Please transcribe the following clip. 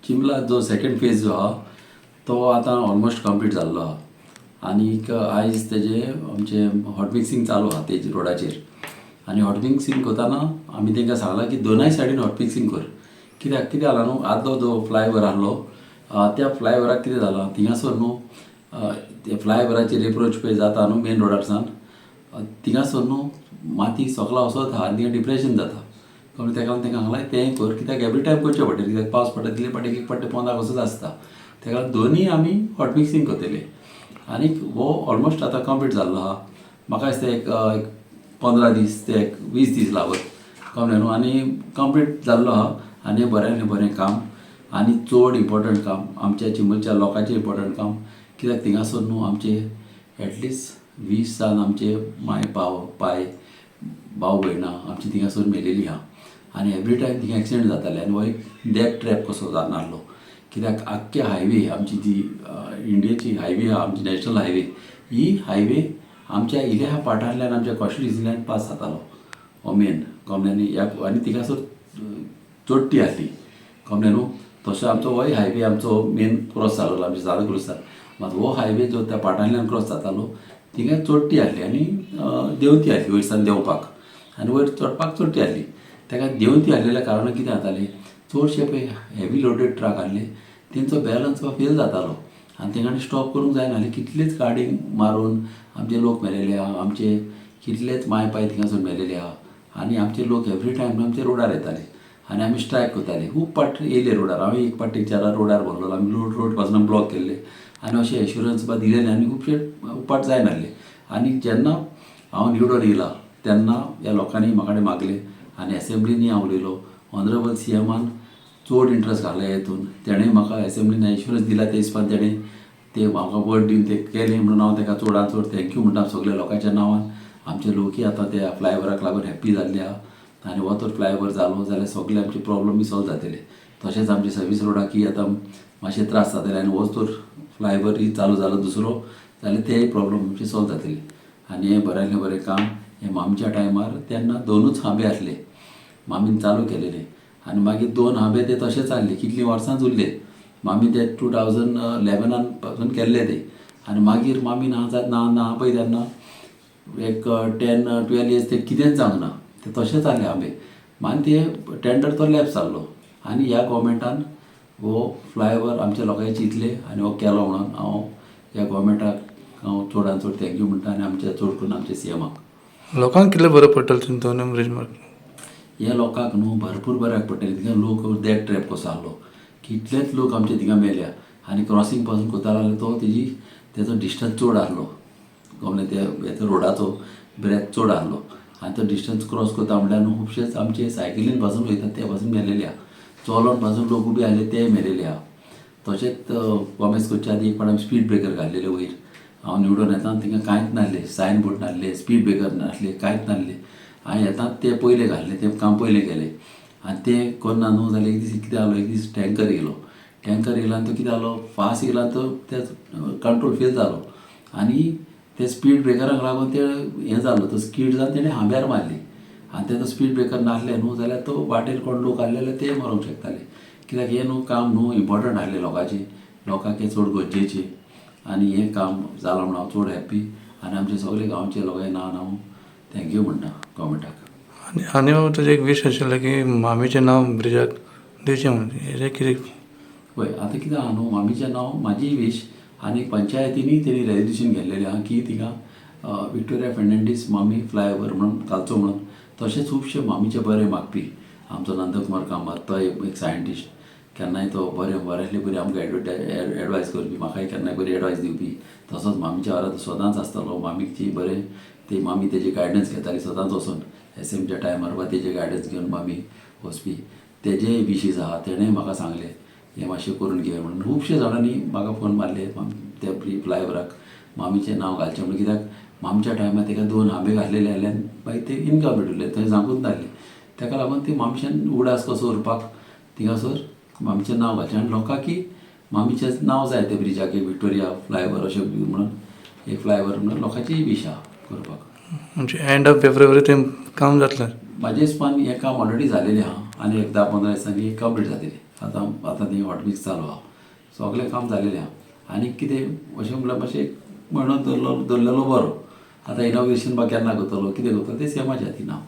चिंबला जो second phase जो आहा तो आतां ऑलमोस्ट कंप्लीट जाल्लो आहा आनीक आयज तेजे आमचे हॉट मिक्सिंग चालू आहा तेजे रोडाचेर आनी हॉट मिक्सिंग करतना आमी तांकां सांगलां की दोनाय सायडीन हॉट मिक्सिंग कर कित्याक आला न्हू आदलो जो फ्लायओवर आहलो त्या फ्लायओवराक कितें जालां थिंगासर न्हू ते फ्लायओवराचेर एप्रोच पळय जाता न्हू मेन रोडारसान थिंगासर न्हू माती सकला वचत आहा आनी डिप्रेशन जाता कळ्ळें तेका लागून तांकां सांगलां तें कर कित्याक एवरी टायम करचें पडटलें कित्याक पावस पडटा तितले पाटेक एक पाटे पोंदाक वचत आसता तेका लागून दोनूय आमी हॉट मिक्सिंग करतले आनीक हो ऑलमोस्ट आतां कंप्लीट जाल्लो आहा म्हाका दिसता एक 15 दीस ते 20 दीस लागत कळ्ळें न्हू आनी कंप्लीट जाल्लो आहा आनी बऱ्यांतलें बरें काम आनी चड इम्पॉर्टंट काम आमच्या चिंबलच्या लोकांचें इम्पॉर्टंट काम कित्याक थिंगासर न्हू आमचे एटलिस्ट 20 जाण आमचे माय पाय भाव भयणां आमची थिंगासर मेलेलीं आहा आनी एवरी टायम थिंगा एक्सिडेंट जाताले आनी हो एक डेथ ट्रॅप कसो जावन आहलो कित्याक आख्खे हायवे आमची जी इंडियेची हायवे आहा आमची नॅशनल हायवे ही हायवे आमच्या इल्या ह्या पार्टांतल्यान आमच्या कॉन्स्टिट्युन्सींतल्यान पास जातालो हो मेन कळ्ळें न्ही आनी थिंगासर चोडटी आहली कळ्ळें न्हू तसो आमचो होय हायवे आमचो मेन क्रॉस जालोलो आमचे जालो क्रोसार मात हो हायवे जो त्या पार्टांतल्यान क्रॉस जातालो थिंगा चोडटी आहली आनी देंवती आहली वयरसान देंवपाक आनी वयर चडपाक चोडटी आहली तेका देंवती आहलेल्या कारणान कितें जातालें चडशे पळय हेवी लोडेड ट्रक आहले तेंचो बॅलन्स फेल जातालो आनी तेंच्यांनी स्टॉप करूंक जायनाहलें कितलेच गाडी मारून आमचे लोक मेलेले आहा आमचे कितलेच माय पाय थिंगासर मेलेले आहा आनी आमचे लोक एवरी टायम आमचे रोडार येताले आनी आमी स्ट्रायक करताले खूब पाट येयले रोडार हांवें एक पाटी चार रोडार भरलो आमी रोड पासून ब्लॉक केल्ले आनी अशें एश्युरन्स बा दिलेले आनी खुबशे उपाट जायनाहले आनी जेन्ना हांव निवडून येयला तेन्ना ह्या लोकांनी म्हाका कडेन मागले आनी एसेंब्लीनी हांव उलयलो ऑनरेबल सीएमान चड इंट्रस्ट घातले हेतून तेणें म्हाका एसेंब्लीन एश्युरन्स दिला ते हिसपान तेणें ते म्हाका वर्ड दिवन ते केलें म्हणून हांव ताका चडांत चड थँक्यू म्हणटा सगळ्या लोकांच्या नांवान आमचे लोकूय आतां त्या फ्लायओवराक लागून हॅप्पी जाल्ले आहा आनी हो तर फ्लायओवर जालो जाल्यार सगळे आमचे प्रॉब्लम सॉल्व जातले तशेंच आमचे सर्वीस रोडाकय आतां मातशे त्रास जातले आनी होच तर फ्लायओवर चालू जालो दुसरो जाल्यार तेय प्रॉब्लम आमचे सॉल्व जातले आनी हें बऱ्यांतलें बरें काम हें मामीच्या टायमार तेन्ना 2च हांबे आसले मामीन चालू केलेले आनी मागीर 2 हांबे ते तशेंच आहले कितलीं वर्सांच उरले मामी ते 2011 पासून केल्ले ते आनी मागीर मामी ना पळय तेन्ना एक 10-12 इयर्स ते कितेंच जावंक ना ते तशेंच आहले हांबे मागीर ते टेंडर तो लॅप्स जाल्लो आनी ह्या गोवमेंटान हो फ्लायओवर आमच्या लोकांचे चिंतले आनी हो केलो म्हणून हांव ह्या गोवमेंटाक हांव चडांत चड थँक्यू म्हणटा आनी आमच्या चड करून आमच्या सीएमाक लोकांक कितलें बरें पडटलें दोन ब्रिज मार्क हे लोकांक न्हू भरपूर बऱ्याक पडटलें थिंगा लोक डेथ ट्रॅप कसो आहलो कितलेच लोक आमचे थिंगा मेल्या आनी क्रॉसींग पासून कोता लागलो तो तेजो डिस्टन्स चड आहलो कळ्ळें ते हेचो रोडाचो ब्रेथ चड आहलो आनी तो डिस्टन्स क्रॉस करता म्हटल्यार न्हू खुबशेच आमचे सायकलीन पासून वयतात ते पासून मेलेले आहा चलोन पासून लोक उबे आहले ते मेलेले आहा तशेंच कॉमेस करच्या आदी एक पाट आमी स्पीड ब्रेकर घाल्लेले वयर हांव निवडून येता थिंगा कांयच नासले सायन बोर्ड नासले स्पीड ब्रेकर नासले कांयच नासले हांवें येतात ते पयले घातले ते काम पयलें केलें आनी ते करना न्हू जाल्यार एक दीस कितें जालो एक दीस टँकर येयलो आनी तो कितें जालो फास्ट येयलो आनी तो ते कंट्रोल फेल जालो आनी ते स्पीड ब्रेकराक लागून ते हें जालो तो स्कीड जावन तेणें हांब्यार मारली आनी तेजो स्पीड ब्रेकर नासले न्हू जाल्यार तो वाटेर कोण लोक आहले जाल्यार ते मरूंक शकताले कित्याक हें न्हू काम न्हू इम्पॉर्टंट आहलें लोकांचें लोकांक हें चड गरजेचें आनी हें काम जालां म्हणून हांव चड हॅप्पी आनी आमचे सगळे गांवचे लोकांचे नांवान हांव थँक्यू म्हणटा गोवमेंटाक आनी तुजें एक वीश आशिल्लें की मामीचें नांव ब्रिजाक दिवचें म्हणून हेजें कितें पळय आतां कितें आहा न्हू मामीचें नांव म्हाजी वीश आनी पंचायतीनी तेणी रेजोल्युशन घेतलेलें आहा की थिंगा विक्टोरिया फेर्नांडीस मामी फ्लायओवर म्हणून घालचो म्हणून तशेंच खुबशे मामीचे बरे मागपी आमचो नंदकुमार कामत तो एक सायंटिस्ट केन्नाय तो बऱ्यांतली बरी आमकां एडवायस करपी म्हाकाय केन्नाय बरी एडवायस दिवपी तसोच मामीच्या वारांत सदांच आसतालो मामीची बरें ती मामी तेजी गायडन्स घेताली सदांच वचून एसेंब्लीच्या टायमार वा तेजे गायडन्स घेवन मामी वचपी तेजे विशीस आहा तेणें म्हाका सांगलें हें मातशें करून घे म्हणून खुबशे जाणांनी म्हाका फोन मारले त्या फ्लायओवराक मामीचें नांव घालचें म्हणून कित्याक मामीच्या टायमार ताका 2 हांबे घातलेले आसल्यान मागीर ते इनकम्प्लीट उरले थंय सांगूच नासलें ताका लागून ती मामीच्यान उडास कसो उरपाक थिंगासर मामीचें नांव घालचें आनी लोकांकी मामीचें नांव जाय त्या ब्रिजाक एक विक्टोरिया फ्लायओवर अशें म्हणून एक फ्लायओवर म्हणून लोकांची वीश आहा करपाक म्हणजे एंड ऑफ फेब्रुवारी तें काम जातलें म्हाजे हिसपान हें काम ऑलरेडी जालेलें आहा आनी एक 10-15 दिसांनी कंप्लीट जातलें आतां थंय हॉटमिक्स चालू आहा सगळें काम जालेलें आहा आनी कितें अशें म्हणल्यार मातशें म्हणून दवरलेलो बरो. आतां इनॉग्रेशन केन्ना करतलो कितें करतलो तें सेमाच्या हातीन आहा.